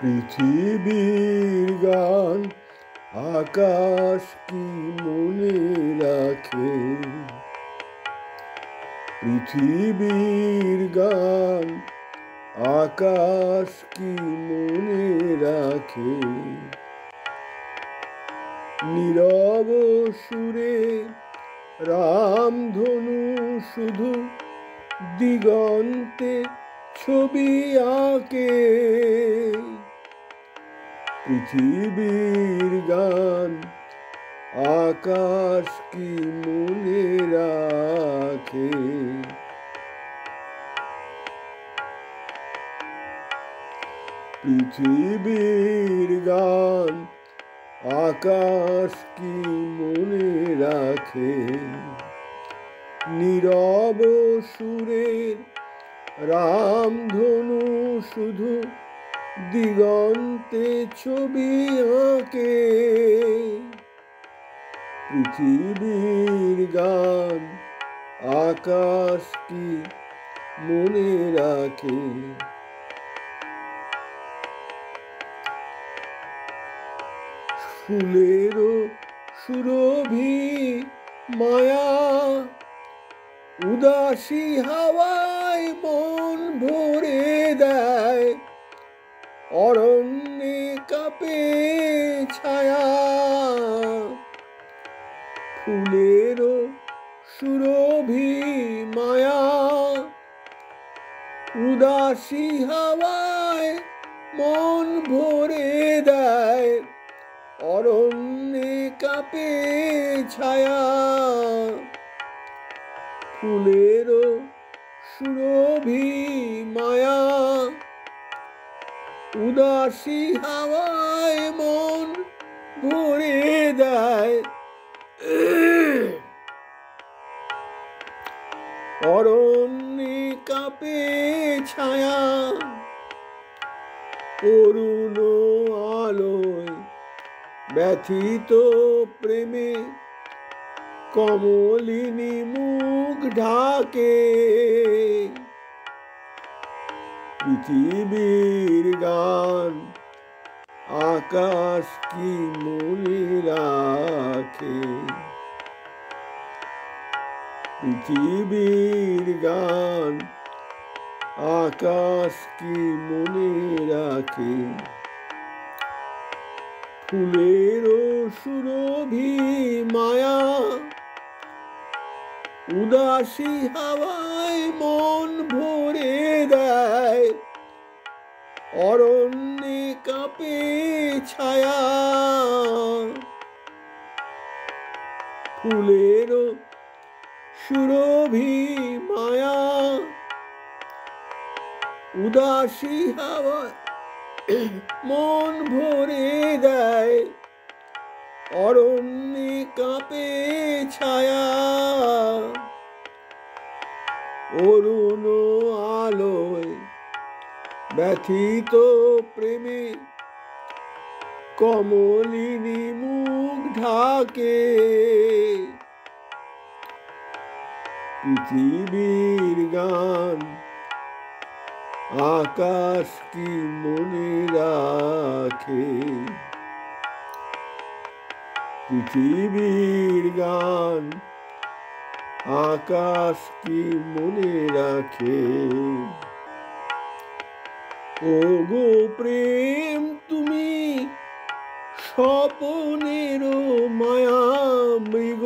পৃথিবীর গান আকাশ কি মনে রাখে? পৃথিবীর গান আকাশ কি মনে রাখে? নীরব সুরে রামধনু শুধু দিগন্তে ছবি আঁকে। পৃথিবীর গান আকাশ কি মনে রাখে? পৃথিবীর গান আকাশ কি মনে রাখে? নীরব সুরের রামধনু শুধু দিগন্তে ছবি আঁকে। পৃথিবীর গান আকাশ কি মনে রাখে? ফুলেরও সুরভি মায়া উদাসী হাওয়ায় মন ভরে দেয়। অরণ্যে কাঁপে ছায়া ফুলেরও সুরভি মায়া উদাসী হাওয়ায় মন ভরে দেয়। অরণ্যে কাঁপে ছায়া ফুলেরও সুরভি মায়া উদাসী হাওয়ায় মন ভরে দেয়। অরণ্যে কাঁপে ছায়া করুণ আলোয় ব্যথিত প্রেমে কমলিনী মুখ ঢাকে। পৃথিবীর গান আকাশ কি মনে রাখে? পৃথিবীর গান আকাশ কি মনে রাখে? ফুলেরও সুরভি মায়া উদাসী হাওয়ায় মন ভরে দেয়। অরণ্যে কাঁপে ছায়া ফুলেরও সুরভি মায়া উদাসী হাওয়ায় মন ভরে দেয়। অরণ্যে কাঁপে ছায়া অরুণ আলোয় ব্যথিত প্রেমে কমলিনী মুখ ঢাকে। পৃথিবীর গান আকাশ কি মনে রাখে? পৃথিবীর গান আকাশ কি মনে রাখে? ওগো প্রেম তুমি স্বপনেরও মায়া মৃগ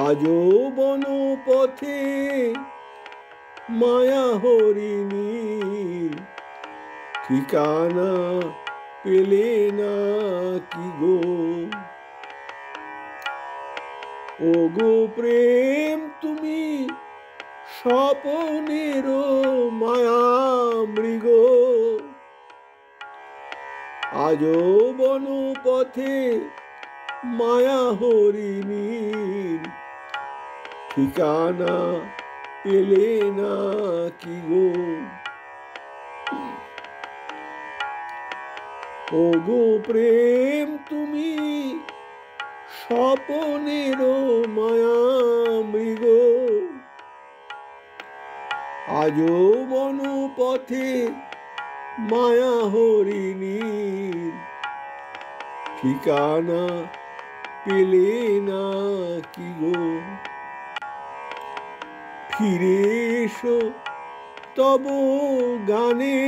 আজও বনপথে মায়া হরিণীর ঠিকানা পেলে না কি গো? ওগো প্রেম তুমি স্বপনেরও মায়া মৃগ আজও বনপথে মায়া হরিণীর ঠিকানা পেলে না কি গো? ওগো প্রেম তুমি স্বপনেরও মায়া মৃগ আজও বনপথে মায়া হরিণীর ঠিকানা পেলে না কি গো? ফিরে এসো তব গানে,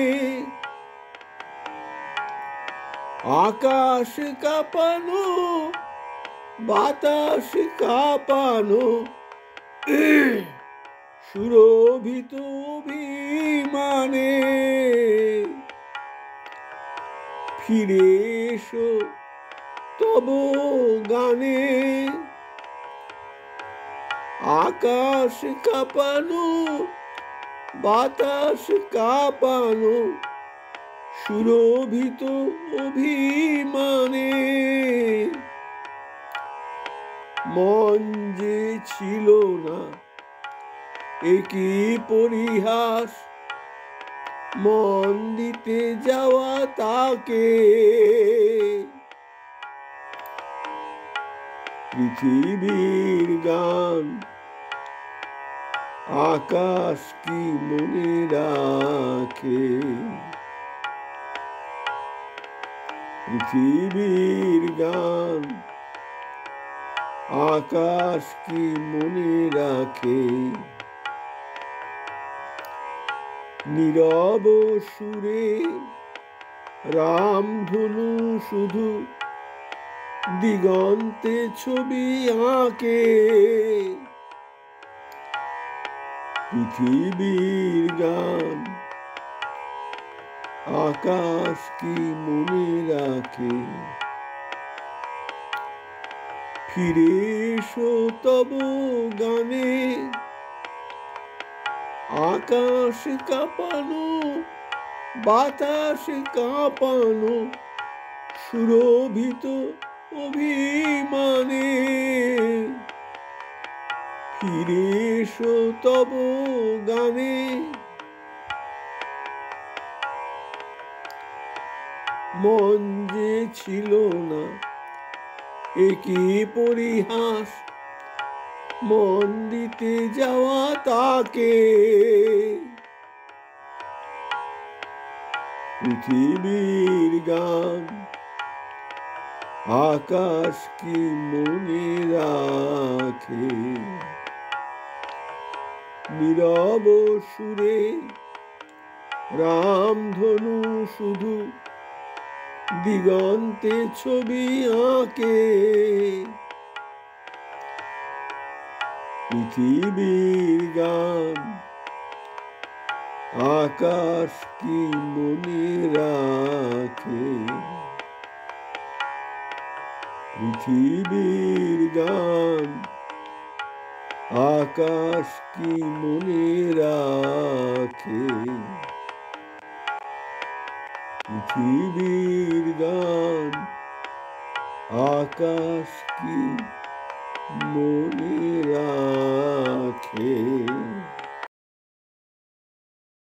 আকাশ কাঁপানো বাতাস কাঁপানো সুরভিত অভিমানে। ফিরে এসো তব গানে, আকাশ কাঁপানো বাতাস কাঁপানো সুরভিত অভিমানে। মন যে ছিল না একই পরিহাস, মন দিতে যাওয়া তাকে। পৃথিবীর গান আকাশ কি মনে রাখে? পৃথিবীর গান আকাশ কি মনে রাখে? নীরব সুরে রামধনু শুধু দিগন্তে ছবি আঁকে। পৃথিবীর গান আকাশ কি মনে রাখে? ফিরে এসো তব গানে, আকাশ কাঁপানো বাতাস কাঁপানো সুরভিত অভিমানে। ফিরে এসো তব গানে, মন যে ছিল না একই পরিহাস, মন দিতে যাওয়া তাকে। পৃথিবীর গান আকাশ কি মনে রাখে? নীরব সুরে রামধনু শুধু দিগন্তে ছবি আঁকে। পৃথিবীর গান আকাশ কি মনে রাখে? পৃথিবীর গান আকাশ কি মনে রাখে? পৃথিবীর গান আকাশ কি মনে রাখে?